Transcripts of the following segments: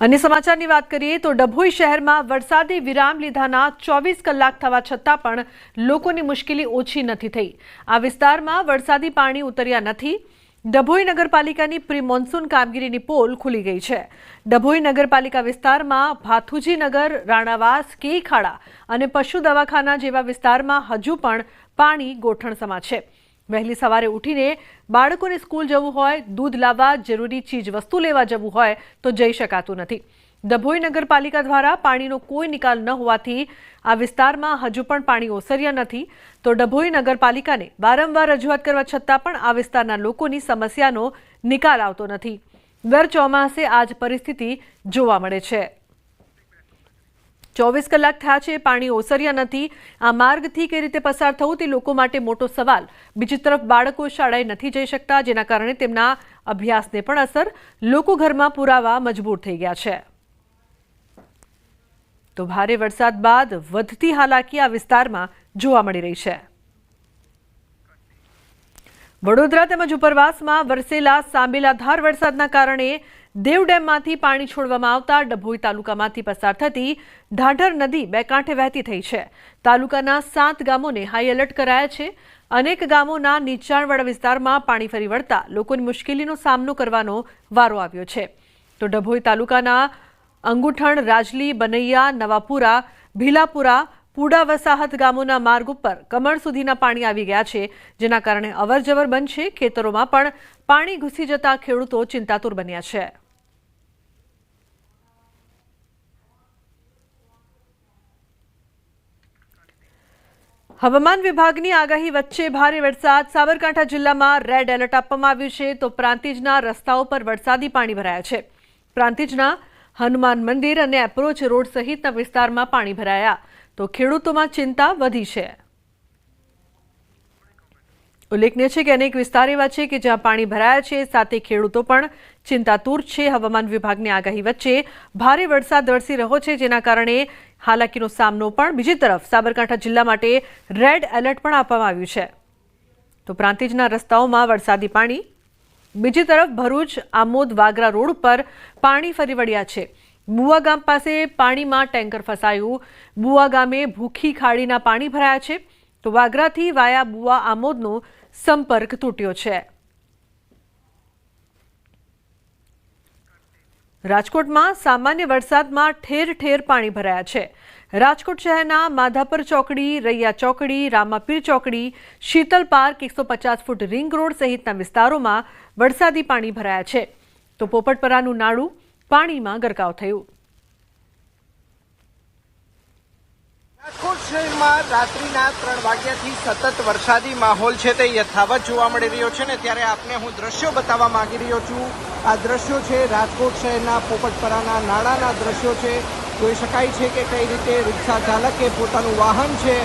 अन्य समाचाરની વાત કરીએ તો ડભોઈ શહેરમાં વરસાદી વિરામ લીધાના 24 કલાક થવા છતાં પણ લોકોની મુશ્કેલી ઓછી નથી થઈ। આ વિસ્તારમાં વરસાદી પાણી ઉતર્યા નથી। ડભોઈ નગરપાલિકાની પ્રી મોન્સૂન કામગીરીની પોલ ખુલી ગઈ છે। ડભોઈ નગરપાલિકા વિસ્તારમાં ભાથુજી નગર, રાણાવાસ, કેખાડા અને પશુ દવાખાના જેવા વિસ્તારમાં હજુ પણ પાણી ગોઠણસમા છે। વહેલી સવારે ઉઠીને બાળકોને સ્કૂલ જવું હોય, દૂધ લાવવા, જરૂરી ચીજ વસ્તુ લેવા જવું હોય તો જઈ શકાતું નથી। ડભોઈ નગરપાલિકા દ્વારા પાણીનો કોઈ નિકાલ ન હોવાથી આ વિસ્તારમાં હજુ પણ પાણી ઓસર્યા નથી। તો ડભોઈ નગરપાલિકાને વારંવાર રજૂઆત કરવા છતાં પણ આ વિસ્તારના લોકોની સમસ્યાનો નિકાલ આવતો નથી। દર ચોમાસે આ જ પરિસ્થિતિ જોવા મળે છે। 24 કલાક થયા છે, પાણી ઓસર્યા નથી। આ માર્ગથી કઈ રીતે પસાર થવું તે લોકો માટે મોટો સવાલ। બીજી તરફ બાળકો શાળાએ નથી જઈ શકતા, જેના કારણે તેમના અભ્યાસને પણ અસર। લોકો ઘરમાં પુરાવા મજબૂર થઈ ગયા છે। તો ભારે વરસાદ બાદ વધતી હાલાકી આ વિસ્તારમાં જોવા મળી રહી છે। વડોદરા તેમજ ઉપરવાસમાં વરસેલા સાંબેલાધાર વરસાદના કારણે દેવ ડેમમાંથી પાણી છોડવામાં આવતા ડભોઈ તાલુકામાંથી પસાર થતી ઢાઢર નદી બે કાંઠે વહેતી થઈ છે। તાલુકાના 7 ગામોને હાઈ એલર્ટ કરાયા છે। અનેક ગામોના નીચાણવાળા વિસ્તારમાં પાણી ફરી વળતા લોકોની મુશ્કેલીનો સામનો કરવાનો વારો આવ્યો છે। તો ડભોઈ તાલુકાના અંગુઠણ, રાજલી, બનૈયા, નવાપુરા, ભીલાપુરા, પૂડા વસાહત ગામોના માર્ગ ઉપર કમર સુધીના પાણી આવી ગયા છે, જેના કારણે અવરજવર બંધ છે। ખેતરોમાં પણ પાણી ઘૂસી જતા ખેડૂતો ચિંતાતુર બન્યા છે। હવામાન વિભાગની આગાહી વચ્ચે ભારે વરસાદ। સાબરકાંઠા જિલ્લામાં રેડ એલર્ટ આપવામાં આવ્યું છે। તો પ્રાંતિજના રસ્તાઓ પર વરસાદી પાણી ભરાયા છે। પ્રાંતિજના હનુમાન મંદિર અને એપ્રોચ રોડ સહિતના વિસ્તારમાં પાણી ભરાયા, તો ખેડૂતોમાં ચિંતા વધી છે। ઉલ્લેખનીય છે કે અનેક વિસ્તાર એવા છે કે જ્યાં પાણી ભરાયા છે, સાથે ખેડૂતો પણ ચિંતાતુર છે। હવામાન વિભાગની આગાહી વચ્ચે ભારે વરસાદ વરસી રહ્યો છે, જેના કારણે હાલાકીનો સામનો પણ। બીજી તરફ સાબરકાંઠા જિલ્લા માટે રેડ એલર્ટ પણ આપવામાં આવ્યું છે। તો પ્રાંતિજના રસ્તાઓમાં વરસાદી પાણી। બીજી તરફ ભરૂચ, આમોદ, વાગરા રોડ ઉપર પાણી ફરી વળ્યા છે। બુવા ગામ પાસે પાણીમાં ટેન્કર ફસાયું। બુવા ગામે ભૂખી ખાડીના પાણી ભરાયા છે। તો વાગરાથી વાયા બુવા આમોદનો સંપર્ક તૂટ્યો છે। રાજકોટમાં સામાન્ય વરસાદમાં ઠેર ઠેર પાણી ભરાયા છે। રાજકોટ શહેરના માધાપર ચોકડી, રૈયા ચોકડી, રામાપીર ચોકડી, Sheetal park, 150 foot ring road સહિતના વિસ્તારોમાં વરસાદી પાણી ભરાયા છે। તો પોપટપરાનું નાળું પાણીમાં ગરકાવ થયું। રાજકોટ શહેરમાં રાત્રિના 3 વાગ્યાથી સતત વરસાદી માહોલ છે તે યથાવત જોવા મળી રહ્યો છે ને ત્યારે આપને હું દ્રશ્યો બતાવવા માંગી રહ્યો છું। આ દ્રશ્યો છે રાજકોટ શહેરના પોપટપરાના નાળાના દ્રશ્યો છે। જોઈ શકાય છે કે કઈ રીતે રિક્ષા ચાલકે પોતાનું વાહન છે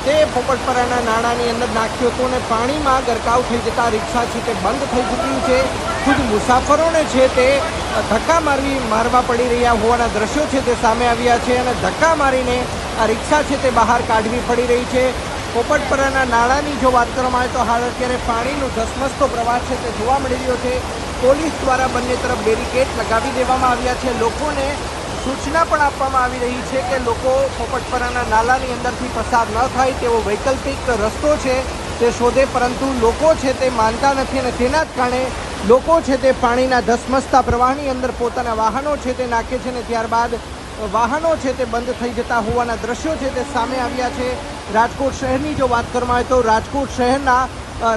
તે પોપટપરાના નાળાની અંદર નાખ્યું હતું અને પાણીમાં ગરકાવ થઈ જતા રિક્ષા છે તે બંધ થઈ ચૂક્યું છે। ખુદ મુસાફરોને છે તે ધક્કા મારવા પડી રહ્યા હોવાના દ્રશ્યો છે તે સામે આવ્યા છે અને ધક્કા મારીને આ રિક્ષા છે તે બહાર કાઢવી પડી રહી છે। પોપટપરાના નાળાની જો વાત કરવામાં આવે તો હાલ અત્યારે પાણીનો ધસમસતો પ્રવાહ છે તે જોવા મળી રહ્યો છે। પોલીસ દ્વારા બંને તરફ બેરિકેડ લગાવી દેવામાં આવ્યા છે। લોકોને સૂચના પણ આપવામાં આવી રહી છે કે લોકો પોપટપરાના નાલાની અંદરથી પસાર ન થાય તેવો વૈકલ્પિક રસ્તો છે તે શોધે, પરંતુ લોકો છે તે માનતા નથી અને તેના જ કારણે લોકો છે તે પાણીના ધસમસતા પ્રવાહની અંદર પોતાના વાહનો છે તે નાખે છે ને ત્યારબાદ વાહનો છે તે બંધ થઈ જતા હોવાના દ્રશ્યો છે તે સામે આવ્યા છે। રાજકોટ શહેરની જો વાત કરવામાં આવે તો રાજકોટ શહેરના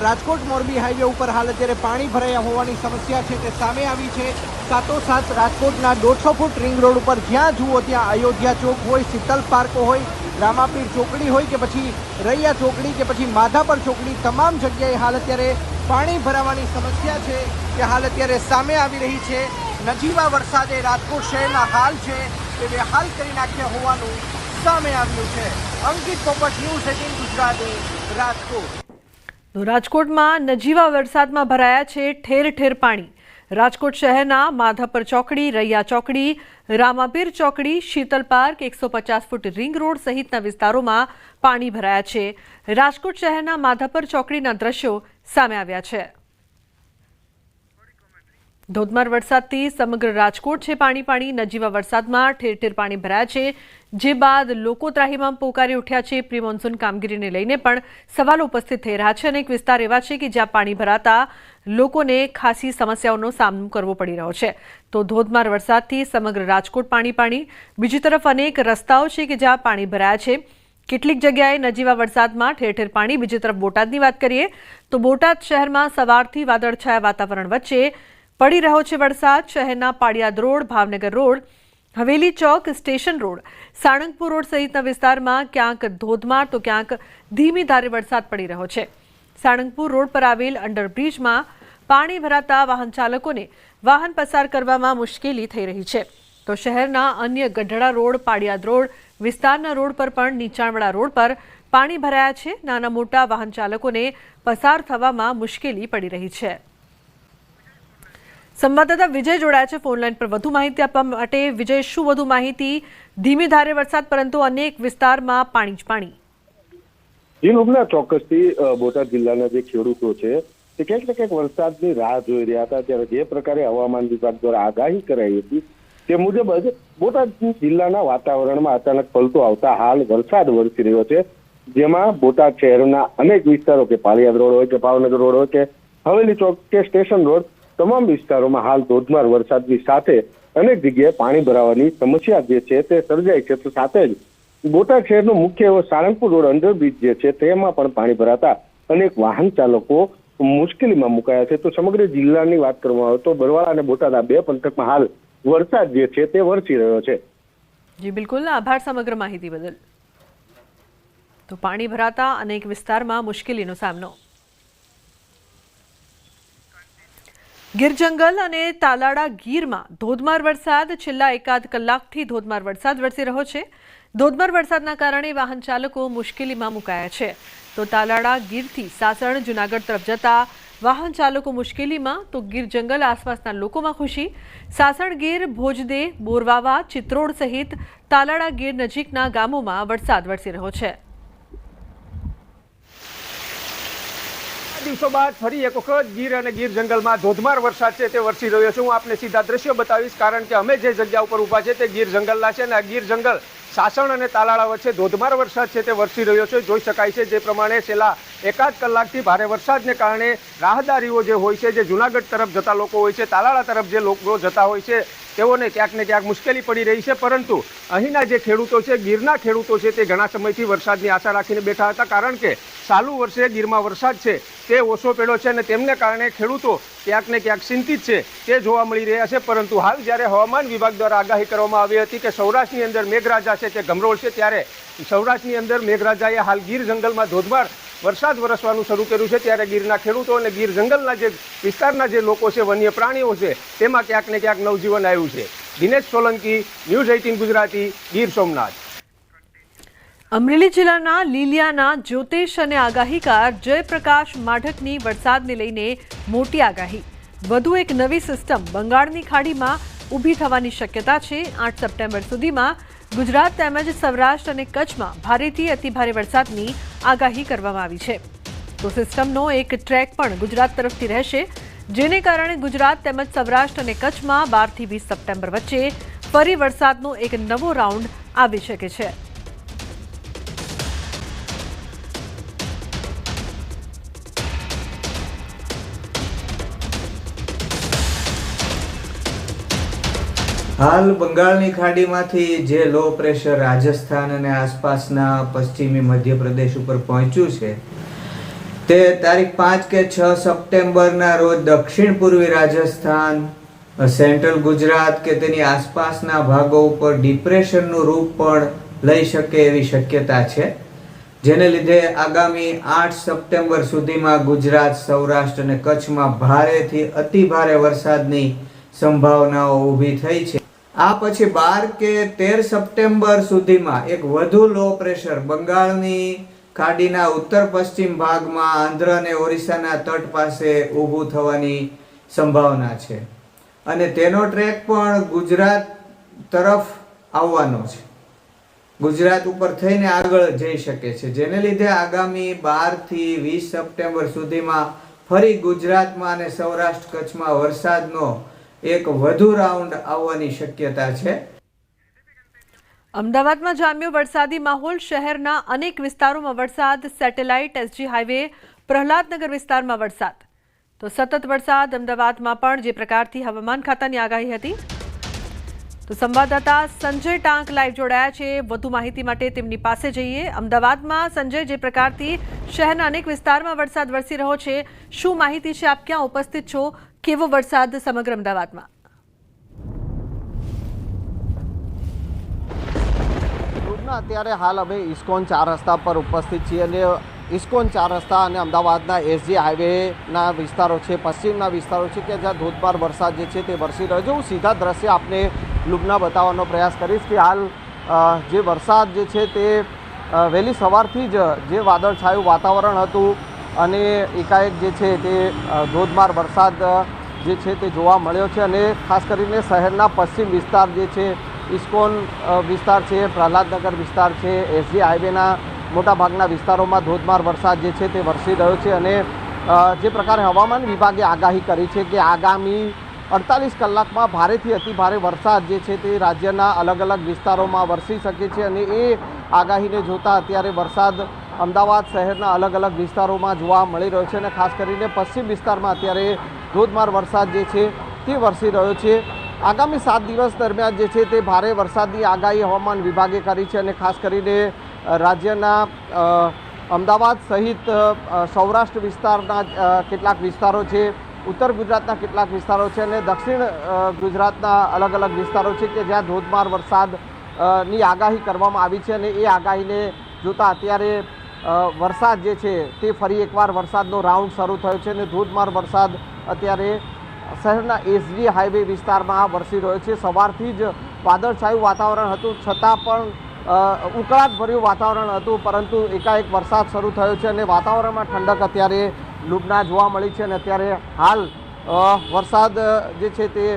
રાજકોટ મોરબી હાઈવે ઉપર હાલ અત્યારે પાણી ભરાયા હોવાની સમસ્યા છે તે સામે આવી છે। સાથોસાથ રાજકોટના 150 ફૂટ રિંગ રોડ ઉપર જ્યાં જુઓ ત્યાં અયોધ્યા ચોક હોય, શીતલ પાર્ક હોય, રામાપીર ચોકડી હોય કે પછી રૈયા ચોકડી કે પછી માધાપર ચોકડી, તમામ જગ્યાએ હાલ અત્યારે પાણી ભરાવાની સમસ્યા છે કે હાલ અત્યારે સામે આવી રહી છે। નજીવા વરસાદે રાજકોટ શહેરના હાલ છે તે બેહાલ કરી નાખ્યા હોવાનું સામે આવ્યું છે। અંકિત પોપટ, ન્યૂઝ 18 ગુજરાતી, રાજકોટ। રાજકોટમાં નજીવા વરસાદમાં ભરાયા છે ઠેર ઠેર પાણી। રાજકોટ શહેરના માધાપર ચોકડી, રૈયા ચોકડી, રામાપીર ચોકડી, Sheetal park, 150 foot ring road સહિતના વિસ્તારોમાં પાણી ભરાયા છે। રાજકોટ શહેરના માધાપર ચોકડીના દ્રશ્યો સામે આવ્યા છે। ધોધમાર વરસાદથી સમગ્ર રાજકોટ છે પાણી. નજીવા વરસાદમાં ઠેર ઠેર પાણી ભરાયા છે, જે બાદ લોકો ત્રાહિમામ પોકારી ઉઠ્યા છે. પ્રી મોન્સૂન કામગીરીને લઈને પણ સવાલો ઉપસ્થિત થઈ રહ્યા છે. અનેક વિસ્તાર એવા છે કે જ્યાં પાણી ભરાતા લોકોને ખાસી સમસ્યાઓનો સામનો કરવો પડી રહ્યો છે. તો ધોધમાર વરસાદથી સમગ્ર રાજકોટ પાણી. બીજી તરફ અનેક રસ્તાઓ છે કે જ્યાં પાણી ભરાયા છે. કેટલીક જગ્યાએ નજીવા વરસાદમાં ઠેર ઠેર પાણી. બીજી તરફ બોટાદની વાત કરીએ તો બોટાદ શહેરમાં સવારથી વાદળછાયા વાતાવરણ વચ્ચે પડી રહ્યો છે વરસાદ. શહેરના પાડિયાદ રોડ, ભાવનગર રોડ, હવેલી ચોક, સ્ટેશન રોડ, સાળંગપુર રોડ સહિતના વિસ્તારમાં ક્યાંક ધોધમાર તો ક્યાંક ધીમી ધારે વરસાદ પડી રહ્યો છે. સાળંગપુર રોડ પર આવેલ અંડરબ્રિજમાં પાણી ભરાતા વાહન ચાલકોને વાહન પસાર કરવામાં મુશ્કેલી થઈ રહી છે. તો શહેરના અન્ય ગઢડા રોડ, પાડિયાદ રોડ વિસ્તારના રોડ પર પણ નીચાણવાળા રોડ પર પાણી ભરાયા છે. નાના મોટા વાહન ચાલકોને પસાર થવામાં મુશ્કેલી પડી રહી છે. સંવાદદાતા વિજય જોડાયા છે ફોનલાઈન પર વધુ માહિતી આપવા માટે. વિજય, શું વધુ માહિતી? ધીમી ધારે વરસાદ પરંતુ અનેક વિસ્તારમાં પાણી જ પાણી. જી લુબના, ચોક્કસથી બોટાદ જિલ્લાના જે ખેડૂતો છે તે ક્યાંક ને ક્યાંક વરસાદની રાહ જોઈ રહ્યા હતા. ત્યારે જે પ્રકારે હવામાન વિભાગ દ્વારા આગાહી કરાઈ હતી તે મુજબ જ બોટાદ જિલ્લાના વાતાવરણમાં અચાનક પલટો આવતા હાલ વરસાદ વરસી રહ્યો છે. જેમાં બોટાદ શહેરના અનેક વિસ્તારો કે પાળિયાદ રોડ હોય કે ભાવનગર રોડ હોય કે હવેલી ચોક કે સ્ટેશન રોડ, તમામ વિસ્તારોમાં હાલ ધોધમાર વરસાદની સાથે અનેક જગ્યાએ પાણી ભરાવાની સમસ્યા જે છે તે સર્જાઈ છે. તો સાથે જ બોટાદ શહેરનો મુખ્ય એવો સાળંગપુર રોડ અંડરબ્રિજ જે છે તેમાં પણ પાણી ભરાતા અનેક વાહન ચાલકો મુશ્કેલીમાં મુકાયા છે. તો સમગ્ર જિલ્લાની વાત કરવામાં આવે તો બરવાળા અને બોટાદ આ બે પંથકમાં હાલ વરસાદ જે છે તે વરસી રહ્યો છે. જી બિલકુલ, આભાર સમગ્ર માહિતી બદલ. તો પાણી ભરાતા અનેક વિસ્તારમાં મુશ્કેલીનો સામનો. ગીર જંગલ અને તાલાળા ગીરમાં ધોધમાર વરસાદ. છેલ્લા એકાદ કલાકથી ધોધમાર વરસાદ વરસી રહ્યો છે. ધોધમાર વરસાદના કારણે વાહન ચાલકો મુશ્કેલીમાં મુકાયા છે. તો તાલાળા ગીરથી સાસણ, જૂનાગઢ તરફ જતા વાહન ચાલકો મુશ્કેલીમાં, તો ગીર જંગલ આસપાસના લોકોમાં ખુશી. સાસણ ગીર, ભોજદે, બોરવાવા, ચિત્રોડ સહિત તાલાળા ગીર નજીકના ગામોમાં વરસાદ વરસી રહ્યો છે. દિવસો બાદ ફરી એક વખત ગીર અને ગીર જંગલમાં ધોધમાર વરસાદ છે તે વરસી રહ્યો છે. હું આપને સીધા દ્રશ્યો બતાવીશ, કારણ કે અમે જે જગ્યા ઉપર ઊભા છે તે ગીર જંગલના છે અને આ ગીર જંગલ સાસણ અને તાલાળા વચ્ચે ધોધમાર વરસાદ છે તે વરસી રહ્યો છે. જોઈ શકાય છે જે પ્રમાણે છેલ્લા એકાદ કલાકથી ભારે વરસાદને કારણે રાહદારીઓ જે હોય છે, જે જૂનાગઢ તરફ જતા લોકો હોય છે, તાલાળા તરફ જે લોકો જતા હોય છે, તેઓને ક્યાંક ને ક્યાંક મુશ્કેલી પડી રહી છે. પરંતુ અહીંના જે ખેડૂતો છે, ગીરના ખેડૂતો છે, તે ઘણા સમયથી વરસાદની આશા રાખીને બેઠા હતા, કારણ કે ચાલુ વર્ષે ગીરમાં વરસાદ છે તે ઓછો પડ્યો છે અને તેમને કારણે ખેડૂતો ક્યાંક ને ક્યાંક ચિંતિત છે તે જોવા મળી રહ્યા છે. પરંતુ હાલ જ્યારે હવામાન વિભાગ દ્વારા આગાહી કરવામાં આવી હતી કે સૌરાષ્ટ્રની અંદર મેઘરાજા છે તે ગમરોળ છે, ત્યારે સૌરાષ્ટ્રની અંદર મેઘરાજાએ હાલ ગીર જંગલમાં ધોધમાર વરસાદ વરસવાનું શરૂ કર્યું છે. ત્યારે ગીરના ખેડૂતો અને ગીર જંગલના જે વિસ્તારના જે લોકો છે, વન્ય પ્રાણીઓ છે, તેમાં ક્યાંક ને ક્યાંક નવજીવન આવ્યું છે. દિનેશ સોલંકી, ન્યૂઝ 18 ગુજરાતી, ગીર સોમનાથ. અમરેલી જિલ્લાના લીલિયાના જ્યોતિષ અને આગાહીકાર જયપ્રકાશ માઢકની વરસાદને લઈને મોટી આગાહી. વધુ એક નવી સિસ્ટમ બંગાળની ખાડીમાં ઊભી થવાની શક્યતા છે. 8 સપ્ટેમ્બર સુધીમાં ગુજરાત તેમજ સૌરાષ્ટ્ર અને કચ્છમાં ભારેથી અતિભારે વરસાદની આગાહી કરવામાં આવી છે. તો સિસ્ટમનો એક ટ્રેક પણ ગુજરાત તરફથી રહેશે, જેને કારણે ગુજરાત તેમજ સૌરાષ્ટ્ર અને કચ્છમાં 12 થી 20 સપ્ટેમ્બર વચ્ચે ફરી વરસાદનો એક નવો રાઉન્ડ આવી શકે છે. હાલ બંગાળની ખાડીમાંથી જે લો પ્રેશર રાજસ્થાન અને આસપાસના પશ્ચિમી મધ્યપ્રદેશ ઉપર પહોંચ્યું છે, તે તારીખ 5 કે 6 સપ્ટેમ્બરના રોજ દક્ષિણ પૂર્વી રાજસ્થાન, સેન્ટ્રલ ગુજરાત કે તેની આસપાસના ભાગો ઉપર ડિપ્રેશનનું રૂપ પણ લઈ શકે એવી શક્યતા છે. જેને લીધે આગામી 8 સપ્ટેમ્બર સુધીમાં ગુજરાત, સૌરાષ્ટ્ર અને કચ્છમાં ભારેથી અતિભારે વરસાદની સંભાવનાઓ ઊભી થઈ છે. આ પછી 12 કે 13 સપ્ટેમ્બર સુધીમાં એક વધુ લો પ્રેશર બંગાળની ખાડીના ઉત્તર પશ્ચિમ ભાગમાં આંધ્ર અને ઓરિસ્સાના તટ પાસે ઊભું થવાની સંભાવના છે અને તેનો ટ્રેક પણ ગુજરાત તરફ આવવાનો છે. ગુજરાત ઉપર થઈને આગળ જઈ શકે છે, જેને લીધે આગામી 12 થી 20 સપ્ટેમ્બર સુધીમાં ફરી ગુજરાતમાં અને સૌરાષ્ટ્ર કચ્છમાં વરસાદનો એક વધુ રાઉન્ડ આવવાની શક્યતા છે. અમદાવાદમાં જામ્યો વરસાદી માહોલ. શહેરના અનેક વિસ્તારોમાં વરસાદ. સેટેલાઇટ, એસજી હાઈવે, પ્રહલાદનગર વિસ્તારમાં વરસાદ. તો સતત વરસાદ અમદાવાદમાં પણ જે પ્રકારથી હવામાન ખાતાની આગાહી હતી. તો સંવાદદાતા સંજય ટાંક લાઈવ જોડાયા છે. વધુ માહિતી માટે તેમની પાસે જઈએ. અમદાવાદમાં સંજય, જે પ્રકારથી શહેરના અનેક વિસ્તારમાં વરસાદ વરસી રહ્યો છે, શું માહિતી છે? આપ ક્યાં ઉપસ્થિત છો? કેવો વરસાદ સમગ્ર અમદાવાદમાં? અત્યારે હાલ અમે ઇસ્કોન 4 રસ્તા પર ઉપસ્થિત છીએ અને ઇસ્કોન 4 રસ્તા અને અમદાવાદના એસજી હાઈવેના વિસ્તારો છે, પશ્ચિમના વિસ્તારો છે કે જ્યાં ધોધમાર વરસાદ જે છે તે વરસી રહ્યો છે. હું સીધા દ્રશ્ય આપને લુબના બતાવવાનો પ્રયાસ કરીશ કે હાલ જે વરસાદ જે છે તે વહેલી સવારથી જ જે વાદળછાયું વાતાવરણ હતું અને એકાએક જે છે તે ધોધમાર વરસાદ જે છે તે જોવા મળ્યો છે અને ખાસ કરીને શહેરના પશ્ચિમ વિસ્તાર જે છે, ઇસ્કોન વિસ્તાર છે, પ્રહલાદનગર વિસ્તાર છે, એસજી હાઈવેના મોટાભાગના વિસ્તારોમાં ધોધમાર વરસાદ જે છે તે વરસી રહ્યો છે અને જે પ્રકારે હવામાન વિભાગે આગાહી કરી છે કે આગામી 48 કલાકમાં ભારેથી અતિ ભારે વરસાદ જે છે તે રાજ્યના અલગ અલગ વિસ્તારોમાં વરસી શકે છે અને એ આગાહીને જોતા અત્યારે વરસાદ અમદાવાદ શહેરના અલગ અલગ વિસ્તારોમાં જોવા મળી રહ્યો છે અને ખાસ કરીને પશ્ચિમ વિસ્તારમાં અત્યારે ધોધમાર વરસાદ જે છે તે વરસી રહ્યો છે. આગામી 7 દિવસ દરમિયાન જે છે તે ભારે વરસાદની આગાહી હવામાન વિભાગે કરી છે અને ખાસ કરીને રાજ્યના અમદાવાદ સહિત સૌરાષ્ટ્ર વિસ્તારના કેટલાક વિસ્તારો છે, ઉત્તર ગુજરાતના કેટલાક વિસ્તારો છે અને દક્ષિણ ગુજરાતના અલગ અલગ વિસ્તારો છે કે જ્યાં ધોધમાર વરસાદની આગાહી કરવામાં આવી છે અને એ આગાહીને જોતા અત્યારે વરસાદ જે છે તે ફરી એકવાર વરસાદનો રાઉન્ડ શરૂ થયો છે અને ધોધમાર વરસાદ અત્યારે શહેરના એસજી હાઈવે વિસ્તારમાં વરસી રહ્યો છે. સવારથી જ વાદળછાયું વાતાવરણ હતું છતાં પણ ઉકળાટભર્યું વાતાવરણ હતું, પરંતુ એકાએક વરસાદ શરૂ થયો છે અને વાતાવરણમાં ઠંડક અત્યારે લુબના જોવા મળી છે અને અત્યારે હાલ વરસાદ જે છે તે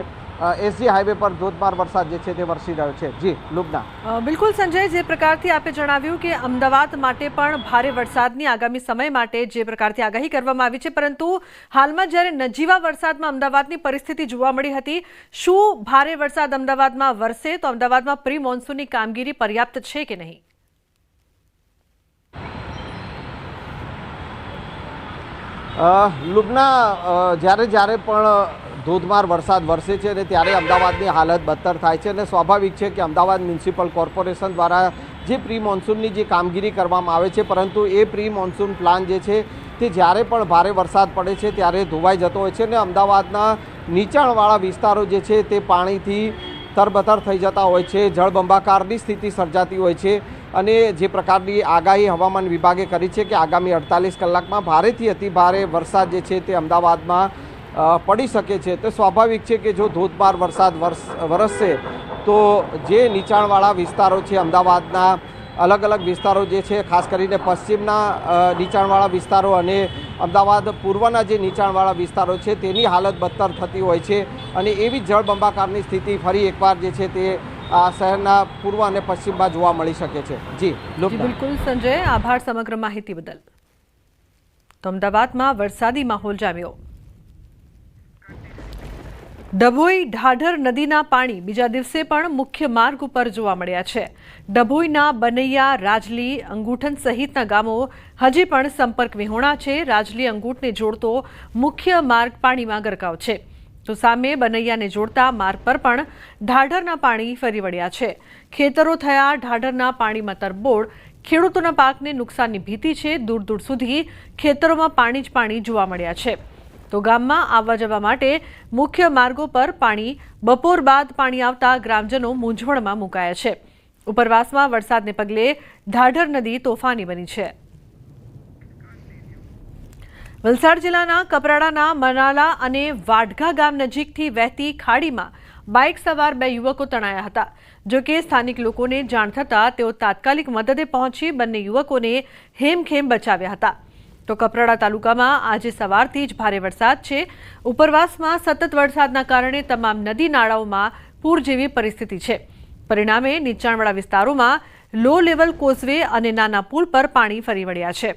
એસજી હાઈવે પર ધોધમાર વરસાદ જે છે તે વરસી રહ્યો છે. જી લુબના. બિલકુલ સંજય, જે પ્રકારથી આપે જણાવ્યું કે અમદાવાદ માટે પણ ભારે વરસાદની આગામી સમય માટે જે પ્રકારથી આગાહી કરવામાં આવી છે, પરંતુ હાલમાં જ્યારે નજીવા વરસાદમાં અમદાવાદની પરિસ્થિતિ જોવા મળી હતી, શું ભારે વરસાદ અમદાવાદમાં વરસે તો અમદાવાદમાં પ્રી મોન્સૂનની કામગીરી પર્યાપ્ત છે કે નહીં? લુબના, જ્યારે પણ ધોધમાર વરસાદ વરસે છે અને ત્યારે અમદાવાદની હાલત બદતર થાય છે અને સ્વાભાવિક છે કે અમદાવાદ મ્યુનિસિપલ કોર્પોરેશન દ્વારા જે પ્રી મોન્સૂનની જે કામગીરી કરવામાં આવે છે, પરંતુ એ પ્રી મોન્સૂન પ્લાન જે છે તે જ્યારે પણ ભારે વરસાદ પડે છે ત્યારે ધોવાઈ જતો હોય છે અને અમદાવાદના નીચાણવાળા વિસ્તારો જે છે તે પાણીથી તરબતર થઈ જતા હોય છે, જળબંબાકારની સ્થિતિ સર્જાતી હોય છે અને જે પ્રકારની આગાહી હવામાન વિભાગે કરી છે કે આગામી 48 કલાકમાં ભારેથી અતિ ભારે વરસાદ જે છે તે અમદાવાદમાં પડી શકે છે. તો સ્વાભાવિક છે કે જો ધોધમાર વરસાદ વરસશે તો જે નીચાણવાળા વિસ્તારો છે અમદાવાદના અલગ અલગ વિસ્તારો જે છે, ખાસ કરીને પશ્ચિમના નીચાણવાળા વિસ્તારો અને અમદાવાદ પૂર્વના જે નીચાણવાળા વિસ્તારો છે તેની હાલત બદતર થતી હોય છે અને એવી જળબંબાકારની સ્થિતિ ફરી એકવાર જે છે તે આ શહેરના પૂર્વ અને પશ્ચિમમાં જોવા મળી શકે છે. જી બિલકુલ સંજય, આભાર સમગ્ર માહિતી બદલ. તો અમદાવાદમાં વરસાદી માહોલ જામ્યો. ડભોઈ ઢાઢર નદીના પાણી બીજા દિવસે પણ મુખ્ય માર્ગ ઉપર જોવા મળ્યા છે. ડભોઈના બનૈયા, રાજલી, અંગૂઠન સહિતના ગામો હજી પણ સંપર્ક વિહોણા છે. રાજલી અંગૂઠને જોડતો મુખ્ય માર્ગ પાણીમાં ગરકાવ છે, તો સામે બનૈયાને જોડતા માર્ગ પર પણ ઢાઢરના પાણી ફરી વળ્યા છે. ખેતરો થયા ઢાઢરના પાણીમાં તરબોળ. ખેડૂતોના પાકને નુકસાનની ભીતિ છે. દૂર દૂર સુધી ખેતરોમાં પાણી જ પાણી જોવા મળ્યા છે. તો ગામમાં આવવા જવા માટે મુખ્ય માર્ગો પર પાણી. બપોર બાદ પાણી આવતા ગ્રામજનો મૂંઝવણમાં મુકાયા છે. ઉપરવાસમાં વરસાદને પગલે ઢાઢર નદી તોફાની બની છે. વલસાડ જિલ્લાના કપરાડાના મનાલા અને વાડઘા ગામ નજીકથી વહેતી ખાડીમાં બાઇક સવાર 2 યુવકો તણાયા હતા. જો કે સ્થાનિક લોકોને જાણ થતાં તેઓ તાત્કાલિક મદદે પહોંચી બંને યુવકોને હેમખેમ બચાવ્યા હતા. તો કપરાડા તાલુકામાં આજે સવારથી જ ભારે વરસાદ છે. ઉપરવાસમાં સતત વરસાદના કારણે તમામ નદી નાળાઓમાં પૂર જેવી પરિસ્થિતિ છે. પરિણામે નીચાણવાળા વિસ્તારોમાં લો લેવલ કોઝવે અને નાના પુલ પર પાણી ફરી વળ્યા છે.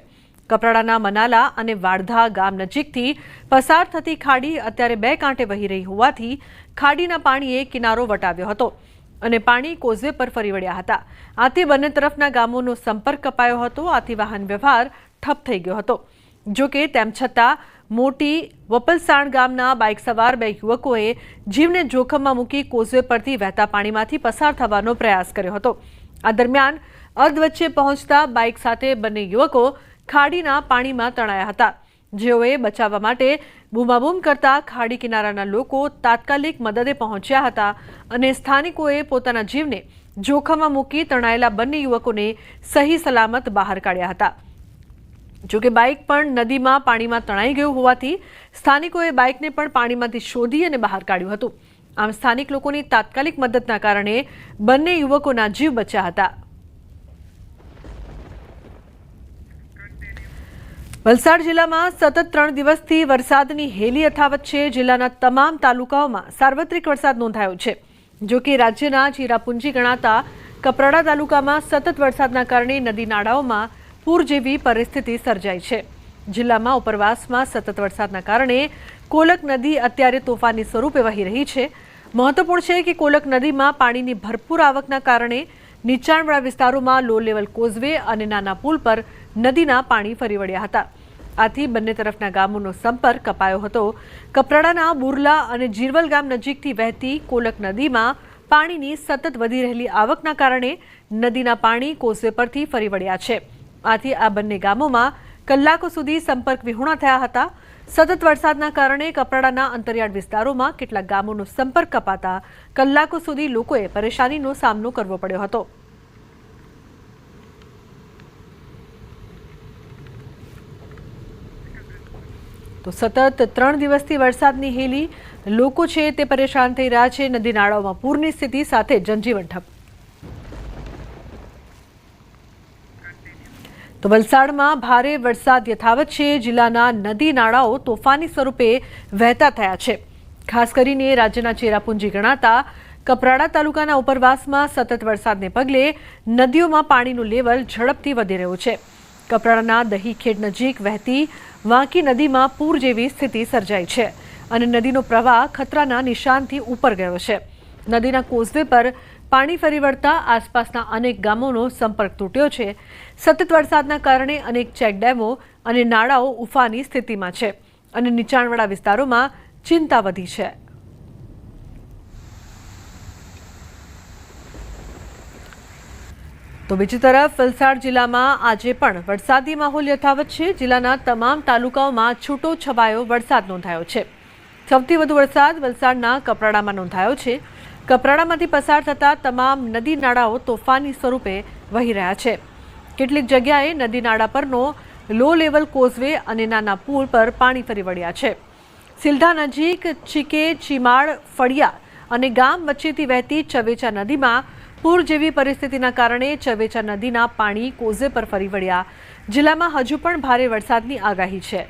કપરાડાના મનાલા અને વાડધા ગામ નજીકથી પસાર થતી ખાડી અત્યારે 2 કાંઠે વહી રહી હોવાથી ખાડીના પાણીએ કિનારો વટાવ્યો હતો અને પાણી કોઝવે પર ફરી વળ્યા હતા. આથી બંને તરફના ગામોનો સંપર્ક કપાયો હતો. આથી વાહન વ્યવહાર ઠપ થઈ ગયો હતો. જોકે તેમ છતાં મોટી વપલસાણ ગામના બાઇક સવાર 2 યુવકોએ જીવને જોખમમાં મૂકી કોઝવે પરથી વહેતા પાણીમાંથી પસાર થવાનો પ્રયાસ કર્યો હતો. આ દરમિયાન અર્ધ વચ્ચે પહોંચતા બાઇક સાથે બંને યુવકો ખાડીના પાણીમાં તણાયા હતા. જેઓએ બચાવવા માટે બૂમાબૂમ કરતા ખાડી કિનારાના લોકો તાત્કાલિક મદદે પહોંચ્યા હતા અને સ્થાનિકોએ પોતાના જીવને જોખમમાં મૂકી તણાયેલા બંને યુવકોને સહી સલામત બહાર કાઢ્યા હતા. જોકે બાઇક પણ નદીમાં પાણીમાં તણાઈ ગયું હોવાથી સ્થાનિકોએ બાઇકને પણ પાણીમાંથી શોધી અને બહાર કાઢ્યું હતું. આમ સ્થાનિક લોકોની તાત્કાલિક મદદના કારણે બંને યુવકોના જીવ બચ્યા હતા. વલસાડ જિલ્લામાં સતત 3 દિવસથી વરસાદની હેલી યથાવત છે. જિલ્લાના તમામ તાલુકાઓમાં સાર્વત્રિક વરસાદ નોંધાયો છે. જો કે રાજ્યના ચિરાપુંજી ગણાતા કપરાડા તાલુકામાં સતત વરસાદના કારણે નદી નાળાઓમાં પૂર જેવી પરિસ્થિતિ સર્જાઈ છે. જિલ્લામાં ઉપરવાસમાં સતત વરસાદના કારણે કોલક નદી અત્યારે તોફાની સ્વરૂપે વહી રહી છે. મહત્વપૂર્ણ છે કે કોલક નદીમાં પાણીની ભરપૂર આવકના કારણે નીચાણવાળા વિસ્તારોમાં લો લેવલ કોઝવે અને નાના પુલ પર નદીના પાણી ફરી વળ્યા હતા. આથી બંને તરફના ગામોનો સંપર્ક કપાયો હતો. કપરાડાના બુરલા અને જીરવલ ગામ નજીકથી વહેતી કોલક નદીમાં પાણીની સતત વધી રહેલી આવકના કારણે નદીના પાણી કોઝવે પરથી ફરી વળ્યા છે. આથી આ બંને ગામોમાં કલાકો સુધી સંપર્ક વિહોણા થયા હતા. સતત વરસાદના કારણે કપરાડાના અંતરિયાળ વિસ્તારોમાં કેટલાક ગામોનો સંપર્ક કપાતા કલાકો સુધી લોકોએ પરેશાનીનો સામનો કરવો પડ્યો હતો. તો સતત 3 દિવસથી વરસાદની હેલી લોકો છે તે પરેશાન થઈ રહ્યા છે. નદી નાળાઓમાં પૂરની સ્થિતિ સાથે જનજીવન ઠપ. તો વલસાડમાં ભારે વરસાદ યથાવત છે. જિલ્લાના નદી નાળાઓ તોફાની સ્વરૂપે વહેતા થયા છે. ખાસ કરીને રાજ્યના ચેરાપુંજી ગણાતા કપરાડા તાલુકાના ઉપરવાસમાં સતત વરસાદને પગલે નદીઓમાં પાણીનું લેવલ ઝડપથી વધી રહ્યું છે. કપરાડાના દહીખેડ નજીક વહેતી વાંકી નદીમાં પૂર જેવી સ્થિતિ સર્જાઈ છે અને નદીનો પ્રવાહ ખતરાના નિશાનથી ઉપર ગયો છે. નદીના કોઝવે પર પાણી ફરી વળતા આસપાસના અનેક ગામોનો સંપર્ક તૂટ્યો છે. સતત વરસાદના કારણે અનેક ચેકડેમો અને નાળાઓ ઉફાની સ્થિતિમાં છે અને નીચાણવાળા વિસ્તારોમાં ચિંતા વધી છે. તો બીજી તરફ વલસાડ જિલ્લામાં આજે પણ વરસાદી માહોલ યથાવત છે. જિલ્લાના તમામ તાલુકાઓમાં છૂટો છવાયો વરસાદ નોંધાયો છે. સૌથી વધુ વરસાદ વલસાડના કપરાડામાં નોંધાયો છે. કપરાડામાંથી પસાર થતા તમામ નદી નાળાઓ તોફાની સ્વરૂપે વહી રહ્યા છે. કેટલીક જગ્યાએ નદી નાળા પરનો લો લેવલ કોઝવે અને નાના પુલ પર પાણી ફરી વળ્યા છે. સિલધા નજીક ચીકે ચીમાડ ફળિયા અને ગામ વચ્ચેથી વહેતી ચવેચા નદીમાં પૂર જેવી પરિસ્થિતિના કારણે ચવેચા નદીના પાણી કોઝવે પર ફરી વળ્યા. જિલ્લામાં હજુ પણ ભારે વરસાદની આગાહી છે.